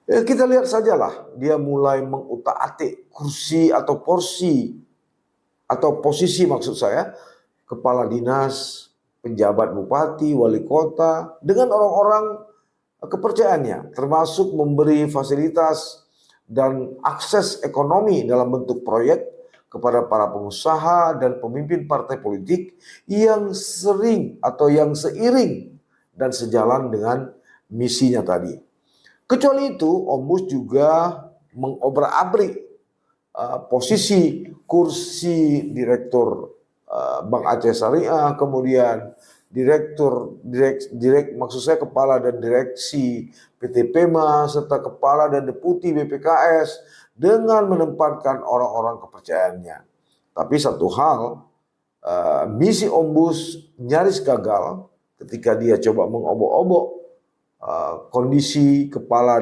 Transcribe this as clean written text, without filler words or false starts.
Ya, kita lihat sajalah, dia mulai mengutak-atik kursi atau porsi atau posisi maksud saya, kepala dinas, penjabat bupati, wali kota, dengan orang-orang kepercayaannya, termasuk memberi fasilitas dan akses ekonomi dalam bentuk proyek kepada para pengusaha dan pemimpin partai politik yang sering atau yang seiring dan sejalan dengan misinya tadi. Kecuali itu, Ombus juga mengobrak-abrik posisi kursi direktur Bank Aceh Syariah, kemudian maksud saya kepala dan direksi PT Pema serta kepala dan deputi BPKS dengan menempatkan orang-orang kepercayaannya. Tapi satu hal, misi Ombus nyaris gagal ketika dia coba mengobok-obok kondisi kepala